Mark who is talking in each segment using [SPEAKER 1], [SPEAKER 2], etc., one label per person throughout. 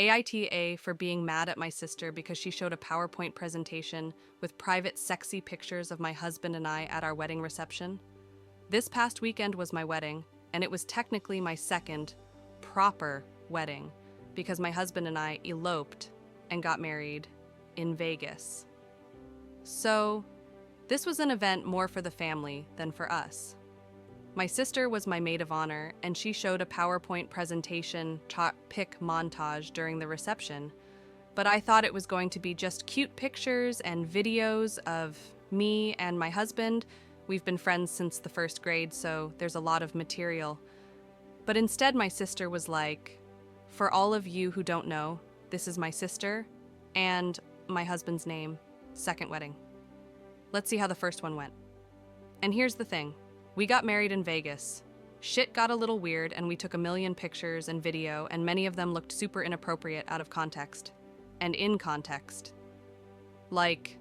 [SPEAKER 1] AITA for being mad at my sister because she showed a PowerPoint presentation with private sexy pictures of my husband and I at our wedding reception. This past weekend was my wedding, and it was technically my second proper wedding because my husband and I eloped and got married in Vegas. So, this was an event more for the family than for us. My sister was my maid of honor, and she showed a PowerPoint presentation pic montage during the reception, but I thought it was going to be just cute pictures and videos of me and my husband. We've been friends since the first grade, so there's a lot of material. But instead, my sister was like, "For all of you who don't know, this is my sister and my husband's name, second wedding. Let's see how the first one went." And here's the thing. We got married in Vegas. Shit got a little weird, and we took a million pictures and video, and many of them looked super inappropriate out of context. And in context. Like,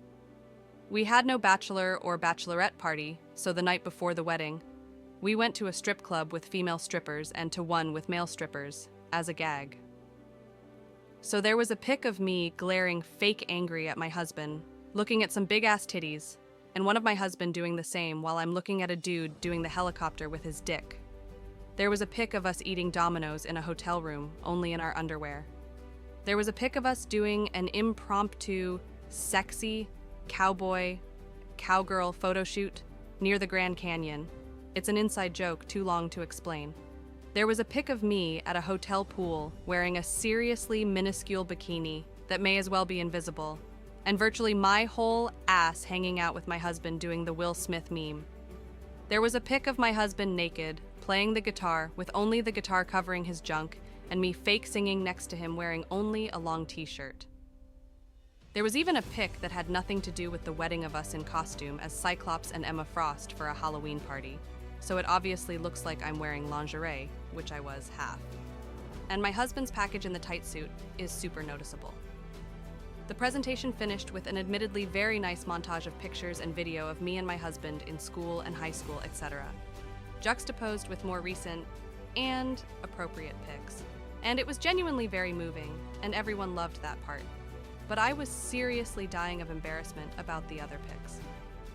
[SPEAKER 1] we had no bachelor or bachelorette party, so the night before the wedding, we went to a strip club with female strippers and to one with male strippers, as a gag. So there was a pic of me glaring fake angry at my husband, looking at some big-ass titties, and one of my husband doing the same while I'm looking at a dude doing the helicopter with his dick. There was a pic of us eating Domino's in a hotel room, only in our underwear. There was a pic of us doing an impromptu, sexy, cowgirl photo shoot near the Grand Canyon. It's an inside joke too long to explain. There was a pic of me at a hotel pool wearing a seriously minuscule bikini that may as well be invisible, and virtually my whole ass hanging out with my husband doing the Will Smith meme. There was a pic of my husband naked, playing the guitar with only the guitar covering his junk, and me fake singing next to him wearing only a long t-shirt. There was even a pic that had nothing to do with the wedding of us in costume as Cyclops and Emma Frost for a Halloween party, so it obviously looks like I'm wearing lingerie, which I was half. And my husband's package in the tight suit is super noticeable. The presentation finished with an admittedly very nice montage of pictures and video of me and my husband in school and high school, etc., juxtaposed with more recent and appropriate pics. And it was genuinely very moving, and everyone loved that part. But I was seriously dying of embarrassment about the other pics.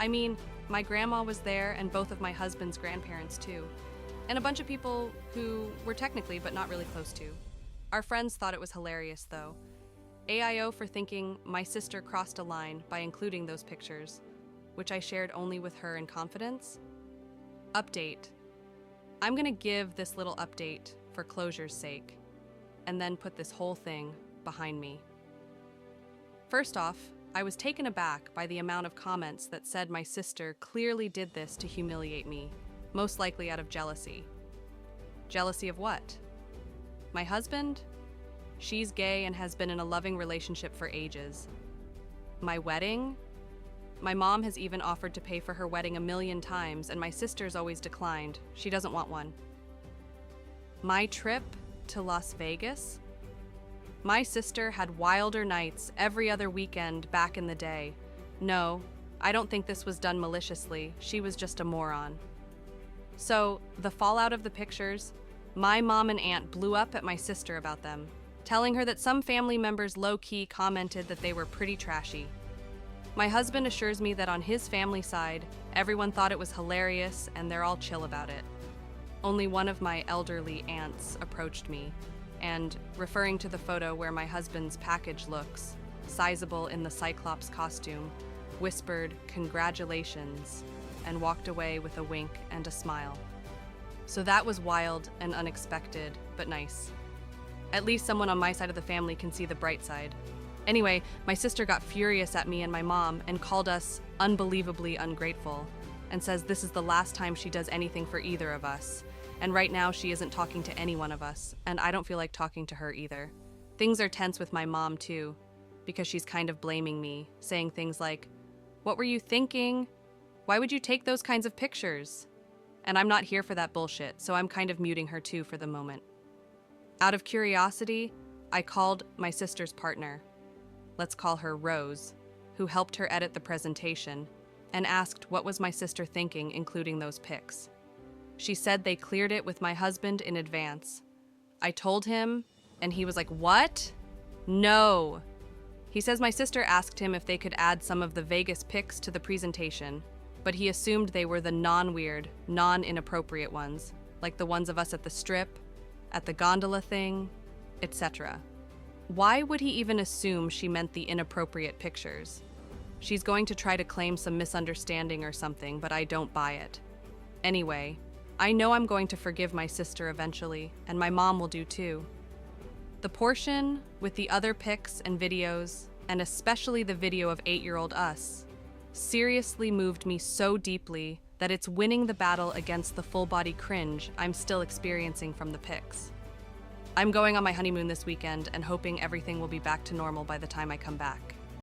[SPEAKER 1] I mean, my grandma was there, and both of my husband's grandparents too, and a bunch of people who were technically but not really close to. Our friends thought it was hilarious, though. AIO for thinking my sister crossed a line by including those pictures, which I shared only with her in confidence. Update. I'm gonna give this little update for closure's sake, and then put this whole thing behind me. First off, I was taken aback by the amount of comments that said my sister clearly did this to humiliate me, most likely out of jealousy. Jealousy of what? My husband? She's gay and has been in a loving relationship for ages. My wedding? My mom has even offered to pay for her wedding 1,000,000 times, and my sister's always declined. She doesn't want one. My trip to Las Vegas? My sister had wilder nights every other weekend back in the day. No, I don't think this was done maliciously. She was just a moron. So, the fallout of the pictures, my mom and aunt blew up at my sister about them, telling her that some family members low-key commented that they were pretty trashy. My husband assures me that on his family side, everyone thought it was hilarious and they're all chill about it. Only one of my elderly aunts approached me, and, referring to the photo where my husband's package looks, sizable in the Cyclops costume, whispered, "Congratulations," and walked away with a wink and a smile. So that was wild and unexpected, but nice. At least someone on my side of the family can see the bright side. Anyway, my sister got furious at me and my mom and called us unbelievably ungrateful, and says this is the last time she does anything for either of us. And right now she isn't talking to any one of us, and I don't feel like talking to her either. Things are tense with my mom too, because she's kind of blaming me, saying things like, "What were you thinking? Why would you take those kinds of pictures?" And I'm not here for that bullshit, so I'm kind of muting her too for the moment. Out of curiosity, I called my sister's partner, let's call her Rose, who helped her edit the presentation, and asked what was my sister thinking including those pics. She said they cleared it with my husband in advance. I told him, and he was like, "What?" No. He says my sister asked him if they could add some of the Vegas pics to the presentation, but he assumed they were the non-weird, non-inappropriate ones, like the ones of us at the strip, at the gondola thing, etc. Why would he even assume she meant the inappropriate pictures? She's going to try to claim some misunderstanding or something, but I don't buy it. Anyway, I know I'm going to forgive my sister eventually, and my mom will do too. The portion with the other pics and videos, and especially the video of 8-year-old us, seriously moved me so deeply that it's winning the battle against the full-body cringe I'm still experiencing from the pics. I'm going on my honeymoon this weekend and hoping everything will be back to normal by the time I come back.